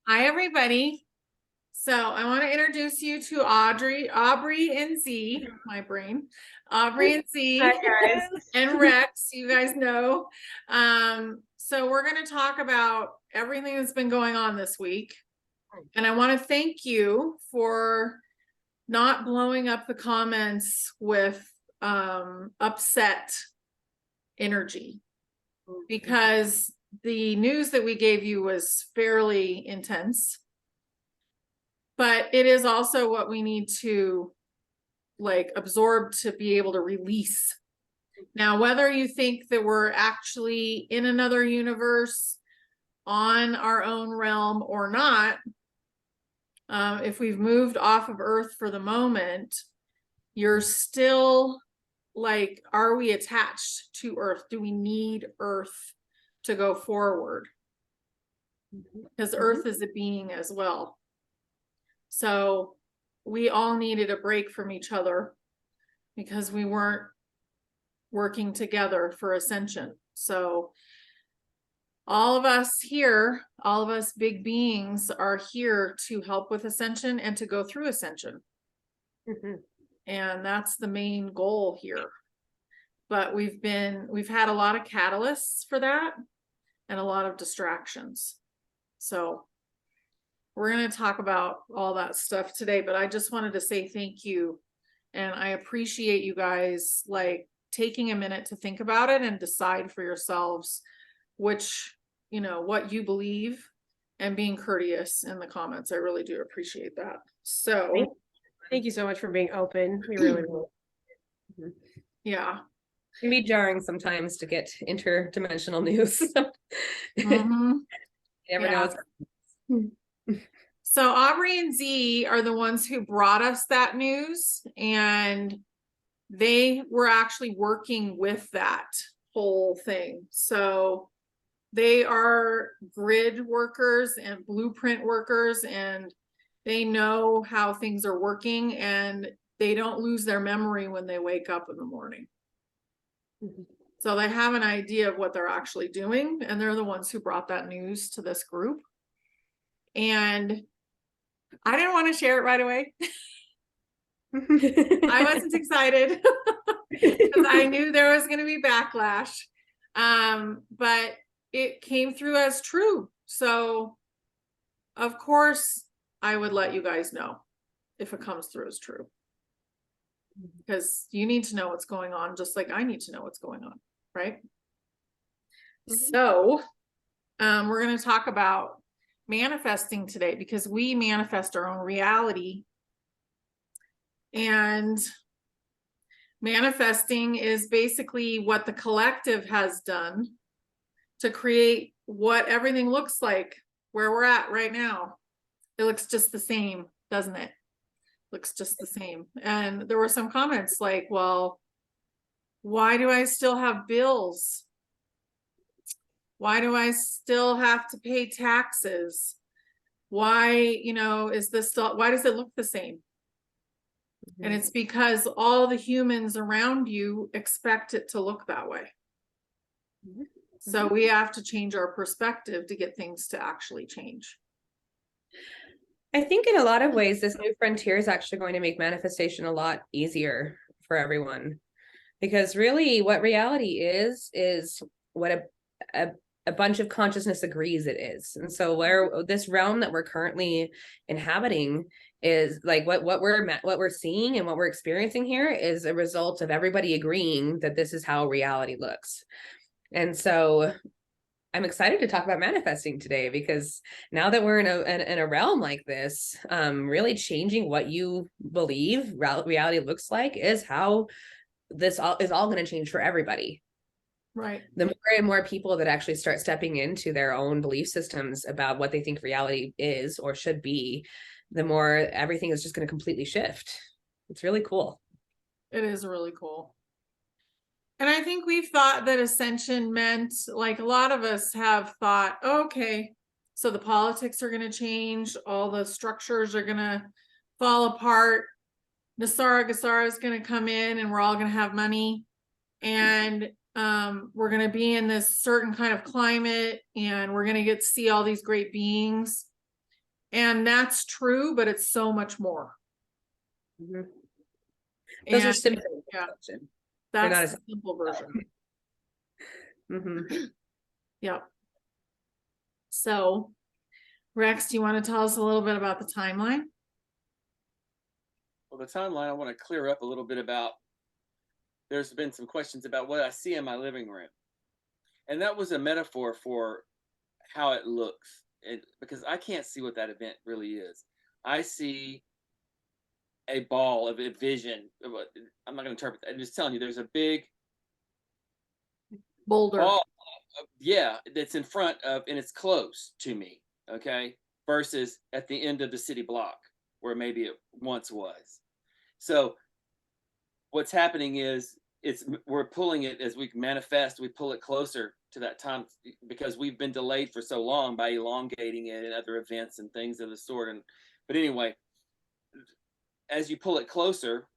Hi, everybody. So I want to introduce you to Aubrey and Z, my brain, Aubrey and Hi Z guys. and Rex, you guys know. So we're going to talk about everything that's been going on this week. And I want to thank you for not blowing up the comments with upset energy, because the news that we gave you was fairly intense. But it is also what we need to absorb to be able to release. Now, whether you think that we're actually in another universe on our own realm or not, if we've moved off of Earth for the moment, you're still like, are we attached to Earth? Do we need Earth to go forward? Because Earth is a being as well. So we all needed a break from each other because we weren't working together for Ascension. So all of us here, all of us big beings are here to help with Ascension and to go through Ascension. And that's the main goal here. But we've had a lot of catalysts for that and a lot of distractions. So we're going to talk about all that stuff today, but I just wanted to say thank you. And I appreciate you guys taking a minute to think about it and decide for yourselves which, what you believe, and being courteous in the comments. I really do appreciate that. So thank you so much for being open. We really will. Yeah. It can be jarring sometimes to get interdimensional news. You never know what's So Aubrey and Z are the ones who brought us that news, and they were actually working with that whole thing. So they are grid workers and blueprint workers, and they know how things are working, and they don't lose their memory when they wake up in the morning. So they have an idea of what they're actually doing, and they're the ones who brought that news to this group. And I didn't want to share it right away. I wasn't excited because I knew there was going to be backlash. But it came through as true. So of course I would let you guys know if it comes through as true, because you need to know what's going on, just like I need to know what's going on, right? So we're going to talk about manifesting today, because we manifest our own reality. And manifesting is basically what the collective has done to create what everything looks like where we're at right now. It looks just the same, doesn't it? Looks just the same. And there were some comments like, well, why do I still have bills? Why do I still have to pay taxes? Why, is this still, why does it look the same? And it's because all the humans around you expect it to look that way. So we have to change our perspective to get things to actually change. I think in a lot of ways, this new frontier is actually going to make manifestation a lot easier for everyone. Because really what reality is what a bunch of consciousness agrees it is. And so where this realm that we're currently inhabiting is like what we're seeing and what we're experiencing here is a result of everybody agreeing that this is how reality looks. And so I'm excited to talk about manifesting today, because now that we're in a realm like this, really changing what you believe reality looks like is how this is all going to change for everybody. Right. The more and more people that actually start stepping into their own belief systems about what they think reality is or should be, the more everything is just going to completely shift. It's really cool. It is really cool. And I think we've thought that Ascension meant, like a lot of us have thought, oh, okay, so the politics are going to change, all the structures are going to fall apart, Nasara Gasara is going to come in, and we're all going to have money, and we're going to be in this certain kind of climate, and we're going to get to see all these great beings. And that's true, but it's so much more. Mhm. Those are And simple. yeah, They're not that's as the simple version. Yep. So, Rex, do you want to tell us a little bit about the timeline? Well, the timeline, I want to clear up a little bit about, there's been some questions about what I see in my living room. And that was a metaphor for how it looks. Because I can't see what that event really is. I see a ball of a vision. I'm not going to interpret that. I'm just telling you, there's a big Boulder. ball, yeah, that's in front of, and it's close to me, okay, versus at the end of the city block where maybe it once was. So what's happening is we're pulling it as we manifest, we pull it closer to that time because we've been delayed for so long by elongating it and other events and things of the sort. And but anyway, as you pull it closer,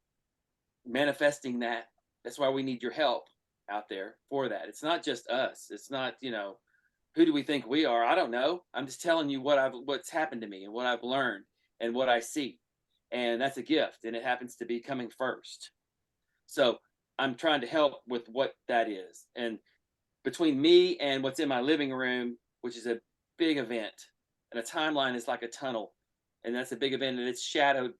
manifesting that's why we need your help out there for that. It's not just us. It's not, who do we think we are? I don't know. I'm just telling you what's happened to me and what I've learned and what I see. And that's a gift, and it happens to be coming first. So I'm trying to help with what that is. And between me and what's in my living room, which is a big event, and a timeline is like a tunnel, and that's a big event, and it's shadowed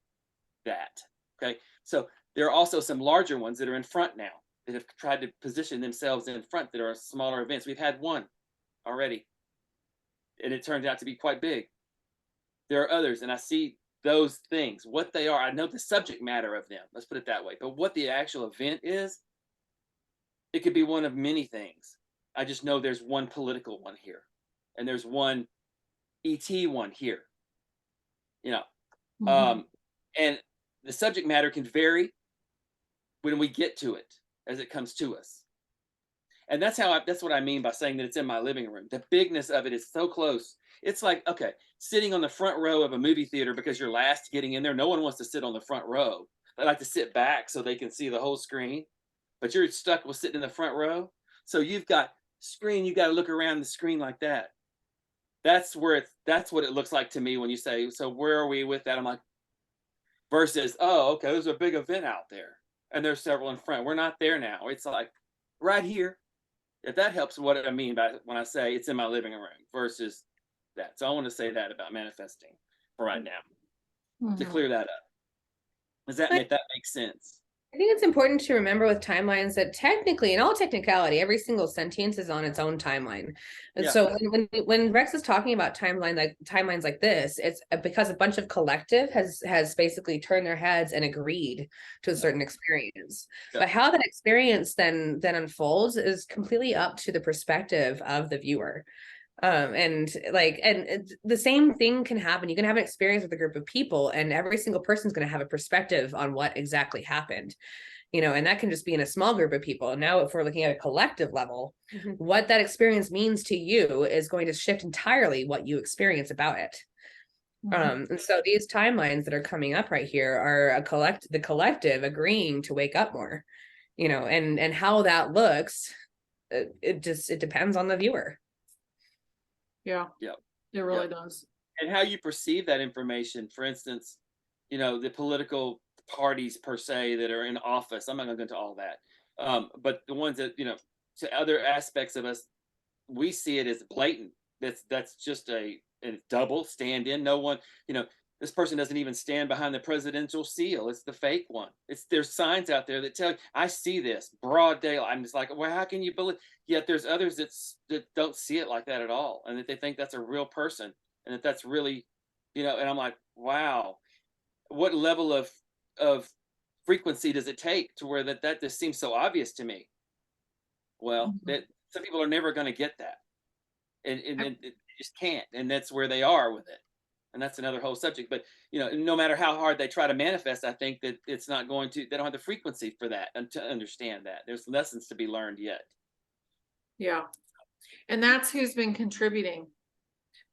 that. Okay. So there are also some larger ones that are in front now that have tried to position themselves in front that are smaller events. We've had one already, and it turned out to be quite big. There are others, and I see those things, what they are. I know the subject matter of them, let's put it that way. But what the actual event is, it could be one of many things. I just know there's one political one here, and there's one ET one here, you know. Mhm. And the subject matter can vary when we get to it as it comes to us. And that's what I mean by saying that it's in my living room. The bigness of it is so close. It's like, okay, sitting on the front row of a movie theater because you're last getting in there. No one wants to sit on the front row. They like to sit back so they can see the whole screen, but you're stuck with sitting in the front row. So you've got screen, you got to look around the screen like that. That's what it looks like to me when you say, so where are we with that? I'm like, versus, oh, okay, there's a big event out there and there's several in front. We're not there now. It's like right here. If that helps, what I mean by when I say it's in my living room versus that. So I want to say that about manifesting for right now to Mhm. clear that up. Does that make sense? I think it's important to remember with timelines that technically, in all technicality, every single sentience is on its own timeline. And Yeah. so when Rex is talking about timelines like this, it's because a bunch of collective has basically turned their heads and agreed to a certain experience. Yeah. But how that experience then unfolds is completely up to the perspective of the viewer. And the same thing can happen. You can have an experience with a group of people, and every single person's going to have a perspective on what exactly happened, and that can just be in a small group of people. Now, if we're looking at a collective level, what that experience means to you is going to shift entirely what you experience about it. And so these timelines that are coming up right here are the collective agreeing to wake up more, and how that looks, it depends on the viewer. Yeah. Yeah. It really does. And how you perceive that information. For instance, the political parties per se that are in office. I'm not going to go into all that. But the ones that, to other aspects of us, we see it as blatant. That's just a double stand-in. No one, this person doesn't even stand behind the presidential seal. It's the fake one. There's signs out there that tell you, I see this broad daylight. I'm just like, well, how can you believe? Yet there's others that don't see it like that at all, and that they think that's a real person, and that's really, and I'm like, wow, what level of frequency does it take to where that just seems so obvious to me? Well, that some people are never going to get that, and it just can't, and that's where they are with it, and that's another whole subject. But no matter how hard they try to manifest, I think that it's not going to. They don't have the frequency for that and to understand that. There's lessons to be learned yet. Yeah. And that's who's been contributing.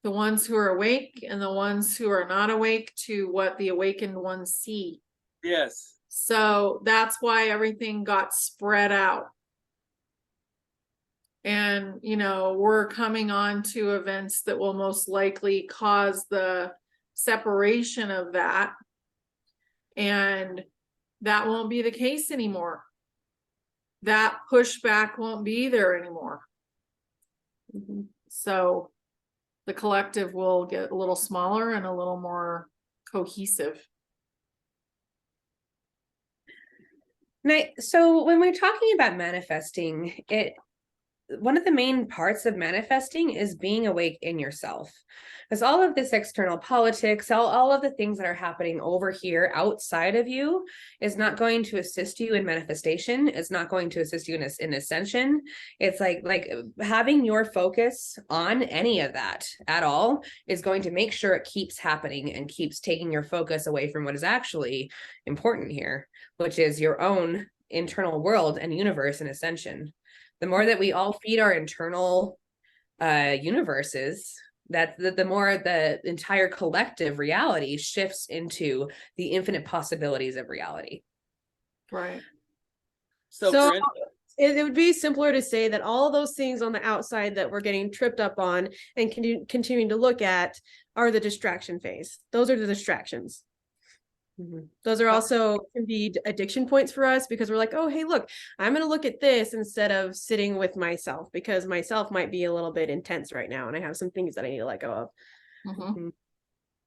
The ones who are awake and the ones who are not awake to what the awakened ones see. Yes. So that's why everything got spread out. And, we're coming on to events that will most likely cause the separation of that. And that won't be the case anymore. That pushback won't be there anymore. So the collective will get a little smaller and a little more cohesive. So when we're talking about manifesting, one of the main parts of manifesting is being awake in yourself. Because all of this external politics, all of the things that are happening over here outside of you is not going to assist you in manifestation. It's not going to assist you in ascension. It's like having your focus on any of that at all is going to make sure it keeps happening and keeps taking your focus away from what is actually important here, which is your own internal world and universe and ascension. The more that we all feed our internal universes, the more the entire collective reality shifts into the infinite possibilities of reality. Right. So it would be simpler to say that all of those things on the outside that we're getting tripped up on and continuing to look at are the distraction phase. Those are the distractions. Those are also can be addiction points for us, because we're like, oh, hey, look, I'm going to look at this instead of sitting with myself, because myself might be a little bit intense right now and I have some things that I need to let go of.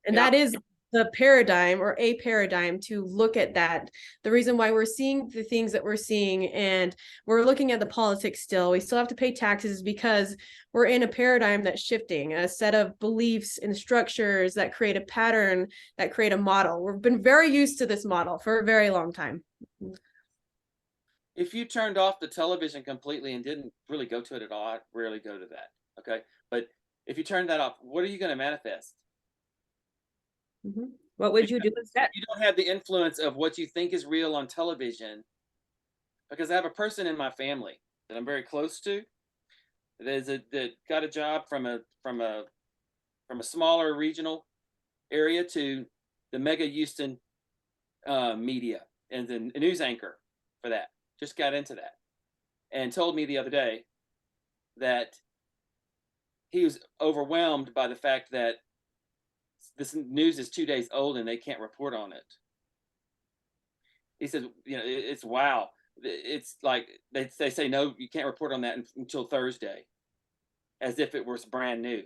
And that is the paradigm, or a paradigm, to look at that. The reason why we're seeing the things that we're seeing and we're looking at the politics still, we still have to pay taxes, is because we're in a paradigm that's shifting, a set of beliefs and structures that create a pattern, that create a model. We've been very used to this model for a very long time. If you turned off the television completely and didn't really go to it at all, I rarely go to that. Okay. But if you turn that off, what are you going to manifest? What would you do instead? You don't have the influence of what you think is real on television. Because I have a person in my family that I'm very close to that got a job from a smaller regional area to the mega Houston media and the news anchor for that. Just got into that and told me the other day that he was overwhelmed by the fact that this news is 2 days old and they can't report on it. He says, it's wow. It's like they say, no, you can't report on that until Thursday, as if it was brand new.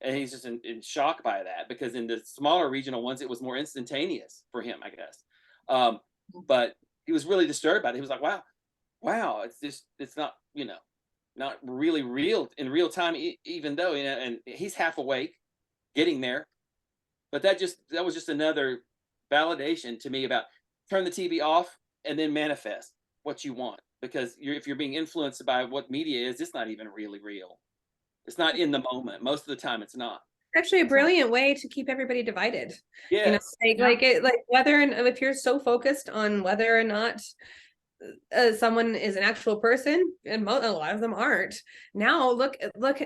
And he's just in shock by that, because in the smaller regional ones, it was more instantaneous for him, I guess. But he was really disturbed by it. He was like, wow, it's not, not really real in real time, even though, and he's half awake, getting there. But that was just another validation to me about turn the TV off and then manifest what you want. Because if you're being influenced by what media is, it's not even really real. It's not in the moment. Most of the time it's not. Actually a brilliant way to keep everybody divided. Yes. Whether, and if you're so focused on whether or not someone is an actual person, and a lot of them aren't. Now look,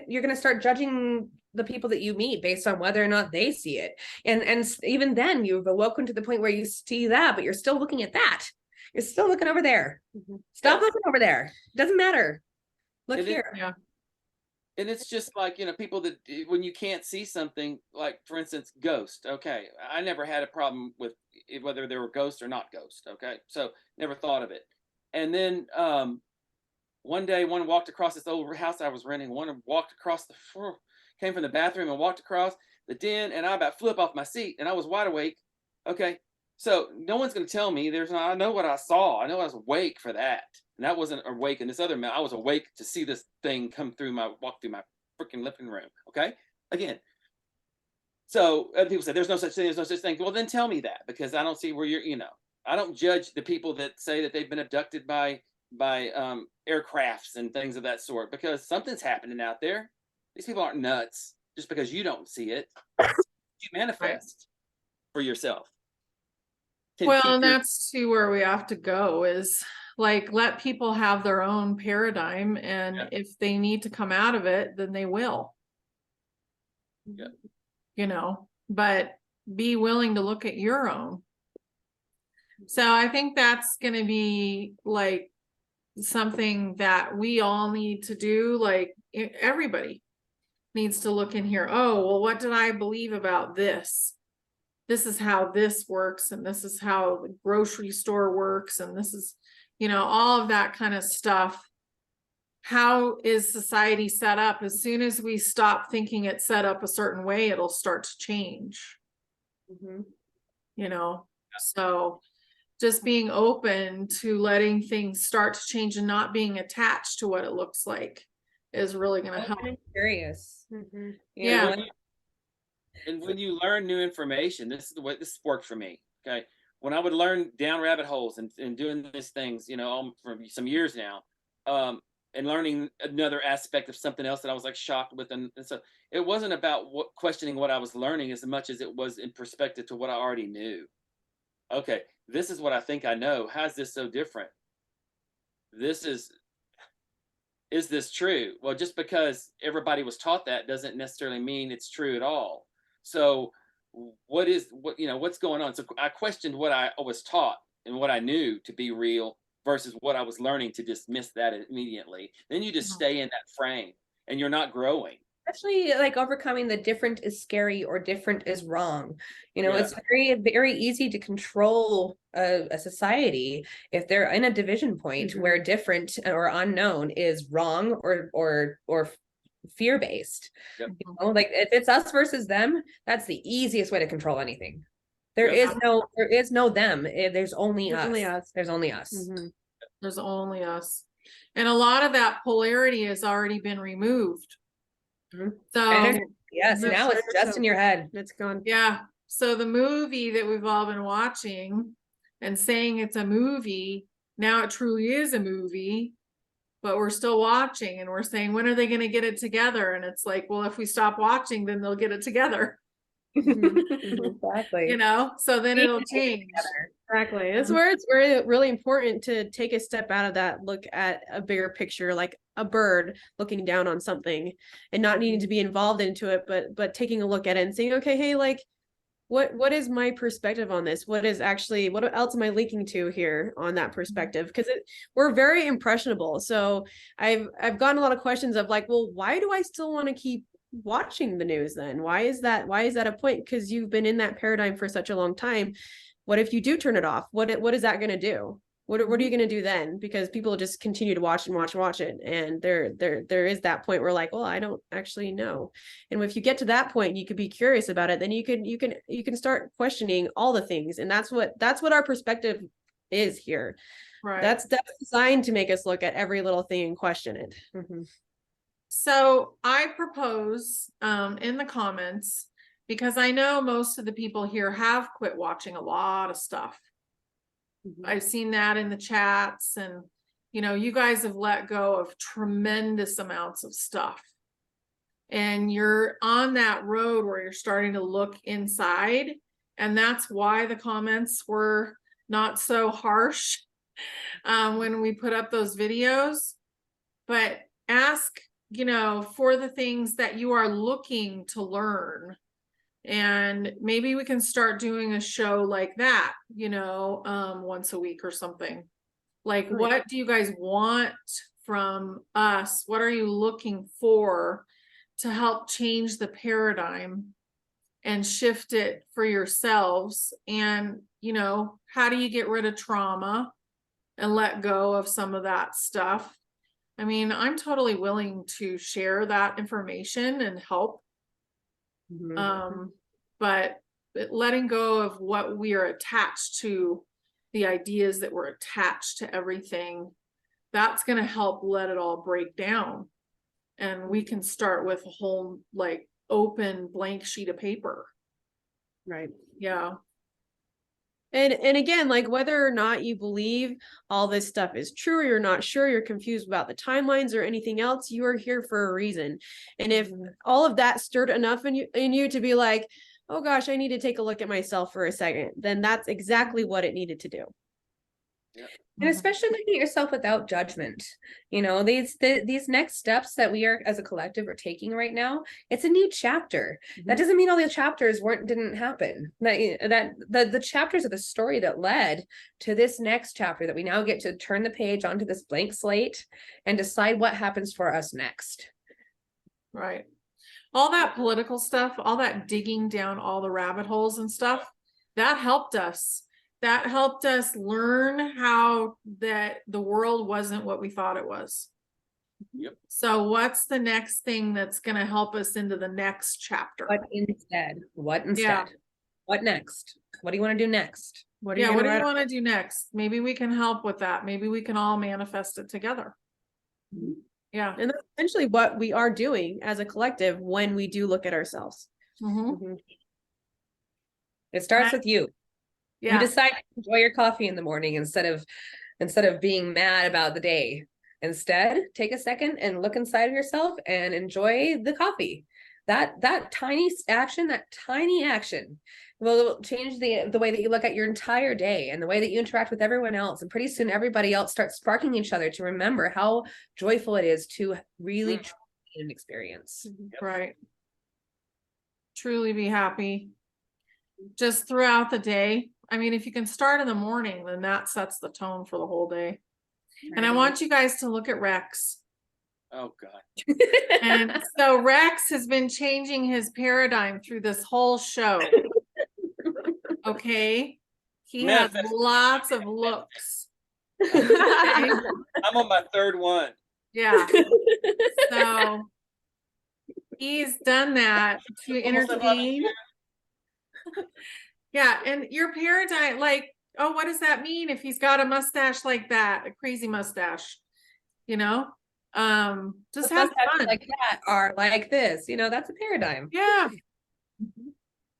you're going to start judging the people that you meet based on whether or not they see it. And even then you've awoken to the point where you see that, but you're still looking at that. You're still looking over there. Stop looking over there. It doesn't matter. Look here. Yeah. And it's just like, people that when you can't see something, like for instance, ghost. Okay. I never had a problem with whether they were ghosts or not ghosts. Okay. So never thought of it. And then one day, one walked across this old house I was renting. One walked across the floor, came from the bathroom and walked across the den, and I about flip off my seat, and I was wide awake. Okay. So no one's going to tell me I know what I saw. I know I was awake for that. And that wasn't awake in this other man. I was awake to see this thing walk through my freaking living room. Okay. Again. So other people say there's no such thing. There's no such thing. Well, then tell me that, because I don't see where I don't judge the people that say that they've been abducted by aircrafts and things of that sort, because something's happening out there. These people aren't nuts just because you don't see it. You manifest for yourself. Well, and that's to where we have to go, is like, let people have their own paradigm, and if they need to come out of it, then they will. But be willing to look at your own. So I think that's going to be like something that we all need to do. Like everybody needs to look in here. Oh, well, what did I believe about this? This is how this works, and this is how the grocery store works, and this is, all of that kind of stuff. How is society set up? As soon as we stop thinking it's set up a certain way, it'll start to change. So just being open to letting things start to change and not being attached to what it looks like is really going to help. I'm curious. Yeah. And when you learn new information, this is the way this worked for me. Okay. When I would learn down rabbit holes and doing these things, for some years now, and learning another aspect of something else that I was like shocked with. And so it wasn't about questioning what I was learning as much as it was in perspective to what I already knew. Okay, this is what I think I know. How is this so different? Is this true? Well, just because everybody was taught that doesn't necessarily mean it's true at all. So what's going on? So I questioned what I was taught and what I knew to be real versus what I was learning to dismiss that immediately. Then you just stay in that frame and you're not growing. Especially like overcoming the different is scary or different is wrong. It's very, very easy to control a society if they're in a division point where different or unknown is wrong or fear-based. Yep. Like if it's us versus them, that's the easiest way to control anything. There is no them. There's only us. There's only us. There's only us. And a lot of that polarity has already been removed. So yes, now it's just in your head. It's gone. Yeah. So the movie that we've all been watching and saying it's a movie, now it truly is a movie, but we're still watching and we're saying, when are they going to get it together? And it's like, well, if we stop watching, then they'll get it together. Exactly. So then it'll change. Exactly. That's where it's really important to take a step out of that, look at a bigger picture, like a bird looking down on something and not needing to be involved into it, but taking a look at it and saying, okay, hey, like what is my perspective on this? What else am I linking to here on that perspective? Because we're very impressionable. So I've gotten a lot of questions of like, well, why do I still want to keep watching the news then? Why is that a point? Because you've been in that paradigm for such a long time. What if you do turn it off? What is that going to do? What are you going to do then? Because people just continue to watch it. And there is that point where like, well, I don't actually know. And if you get to that point, you could be curious about it, then you can start questioning all the things. And that's what our perspective is here. Right. That's designed to make us look at every little thing and question it. So I propose in the comments, because I know most of the people here have quit watching a lot of stuff. I've seen that in the chats, and you guys have let go of tremendous amounts of stuff. And you're on that road where you're starting to look inside. And that's why the comments were not so harsh when we put up those videos. But ask, for the things that you are looking to learn. And maybe we can start doing a show like that, once a week or something. Like, what do you guys want from us? What are you looking for to help change the paradigm and shift it for yourselves? And, how do you get rid of trauma and let go of some of that stuff? I mean, I'm totally willing to share that information and help. But letting go of what we are attached to, the ideas that we're attached to everything, that's going to help let it all break down. And we can start with a whole like open blank sheet of paper. Right. Yeah. And again, like whether or not you believe all this stuff is true, or you're not sure, you're confused about the timelines or anything else, you are here for a reason. And if all of that stirred enough in you to be like, oh gosh, I need to take a look at myself for a second, then that's exactly what it needed to do. And especially looking at yourself without judgment. These next steps that we are as a collective are taking right now, it's a new chapter. That doesn't mean all the chapters didn't happen. That the chapters of the story that led to this next chapter, that we now get to turn the page onto this blank slate and decide what happens for us next. Right. all that political stuff, all that digging down all the rabbit holes and stuff, that helped us. That helped us learn how that the world wasn't what we thought it was. Yep. So what's the next thing that's going to help us into the next chapter? What instead? What instead? Yeah. What next? What do you want to do next? What are Yeah, you what gonna do you write? want to do next? Maybe we can help with that. Maybe we can all manifest it together. Yeah. And that's essentially what we are doing as a collective when we do look at ourselves. Mhm. Mhm. It starts with you. You Yeah. decide to enjoy your coffee in the morning instead of being mad about the day. Instead, take a second and look inside of yourself and enjoy the coffee. That tiny action will change the way that you look at your entire day and the way that you interact with everyone else. And pretty soon everybody else starts sparking each other to remember how joyful it is to really Mm. truly an experience. Right. Truly be happy. Just throughout the day. I mean, if you can start in the morning, then that sets the tone for the whole day. And I want you guys to look at Rex. Oh God. And so Rex has been changing his paradigm through this whole show. Okay. He has Manifest. lots of looks. I'm on my third one. Yeah. So he's done that to Almost at 11 entertain. years. Yeah. And your paradigm, like, oh, what does that mean if he's got a mustache like that, a crazy mustache? You know? Just have fun. Like that are like this, that's a paradigm. Yeah.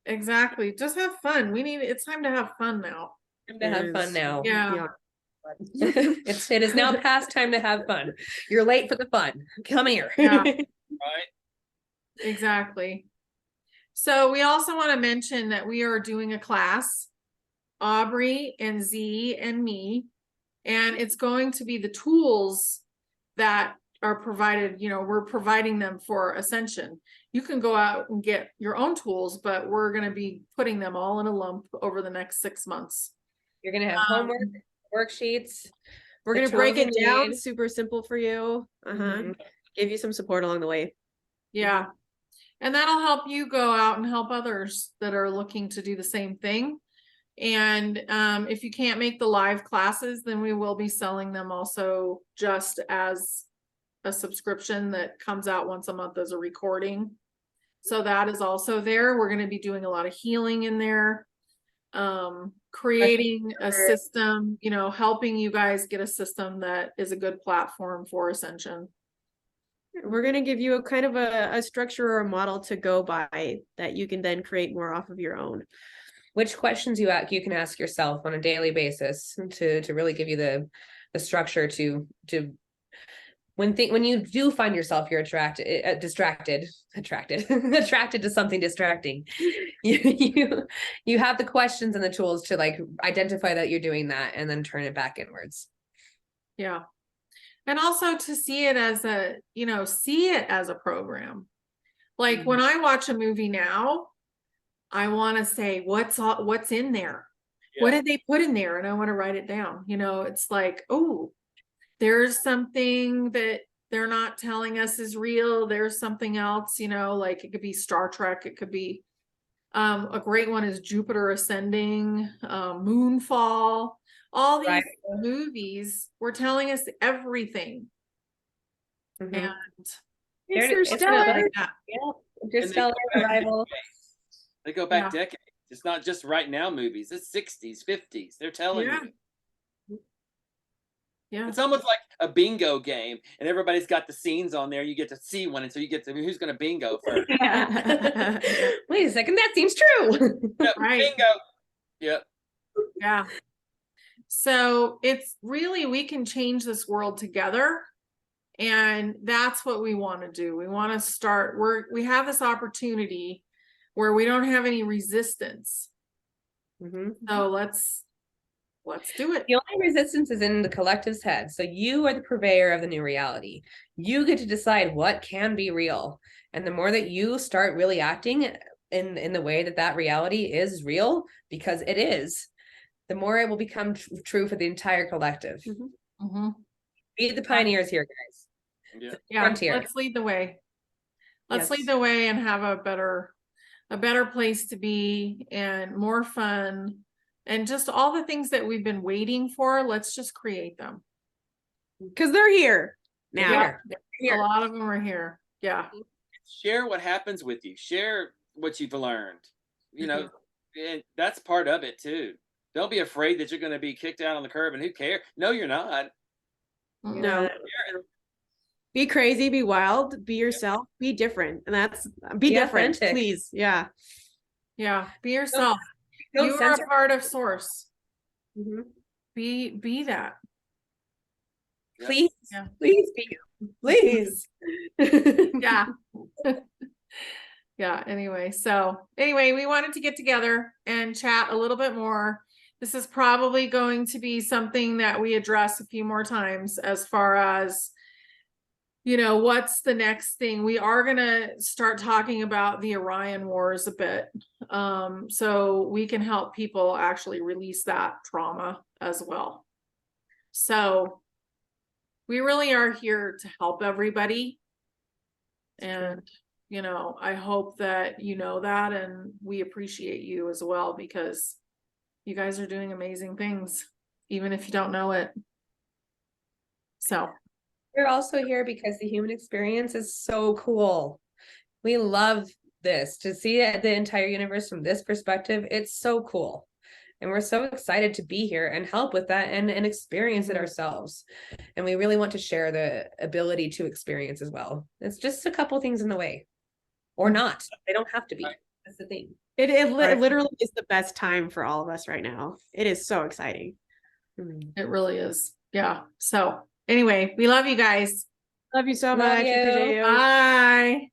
Exactly. Just have fun. It's time to have fun now. Time to have fun now. Yeah. It is now past time to have fun. You're late for the fun. Come here. Yeah. Right. Exactly. So we also want to mention that we are doing a class, Aubrey and Z and me, and it's going to be the tools that are provided, we're providing them for Ascension. You can go out and get your own tools, but we're going to be putting them all in a lump over the next 6 months. You're going to have homework, worksheets. We're the gonna break tools it you down need. super simple for you. Mhm. Give you some support along the way. Yeah. And that'll help you go out and help others that are looking to do the same thing. And if you can't make the live classes, then we will be selling them also just as a subscription that comes out once a month as a recording. So that is also there. We're going to be doing a lot of healing in there, creating a system, helping you guys get a system that is a good platform for Ascension. We're gonna give you a kind of a structure or a model to go by that you can then create more off of your own. Which questions you can ask yourself on a daily basis to really give you the structure to when you do find yourself you're attracted to something distracting, you have the questions and the tools to like identify that you're doing that and then turn it back inwards. Yeah. And also to see it as a program. Like when I watch a movie now, I want to say, what's in there? Yeah. What did they put in there? And I want to write it down. It's like, oh, there's something that they're not telling us is real. There's something else, like it could be Star Trek. It could be, a great one is Jupiter Ascending, Moonfall. All these movies were telling us everything. Mhm. And It's like that. Interstellar Arrival. They go back decades. It's not just right now movies. It's 60s, 50s. They're telling you. Yeah. It's almost like a bingo game, and everybody's got the scenes on there. You get to see one, and so you get to who's going to bingo first. Wait a second, that seems true. Yep, Right. bingo. Yep. Yeah. So it's really, we can change this world together. And that's what we want to do. We want to start, we have this opportunity where we don't have any resistance. So let's do it. The only resistance is in the collective's head. So you are the purveyor of the new reality. You get to decide what can be real. And the more that you start really acting in the way that reality is real, because it is, the more it will become true for the entire collective. Be the pioneers here, guys. Yeah. Yeah, Frontier. let's lead the way. Let's lead Yes. the way and have a better place to be and more fun and just all the things that we've been waiting for. Let's just create them. Because they're here now. Yeah. Here. A lot of them are here. Yeah. Share what happens with you. Share what you've learned. You know, and that's part of it too. Don't be afraid that you're going to be kicked out on the curb and who cares? No, you're not. No. Share it. Be crazy, be wild, be yourself, be different. And that's be Be different, authentic. please. Yeah. Yeah. Be yourself. Don't You are censor. a part of Source. Mhm. Be that. Please, Yeah. please be you. Please. Yeah. Yeah. Anyway, we wanted to get together and chat a little bit more. This is probably going to be something that we address a few more times as far as, what's the next thing. We are going to start talking about the Orion Wars a bit. So we can help people actually release that trauma as well. So we really are here to help everybody. And, I hope that you know that, and we appreciate you as well, because you guys are doing amazing things, even if you don't know it. So We're also here because the human experience is so cool. We love this. To see the entire universe from this perspective, it's so cool. And we're so excited to be here and help with that and experience it ourselves. And we really want to share the ability to experience as well. It's just a couple things in the way. Or not. They don't have to be. Right. That's the thing. It Right. literally is the best time for all of us right now. It is so exciting. it really is. Yeah. So anyway, we love you guys. Love you so Love much. you. Appreciate you. Bye.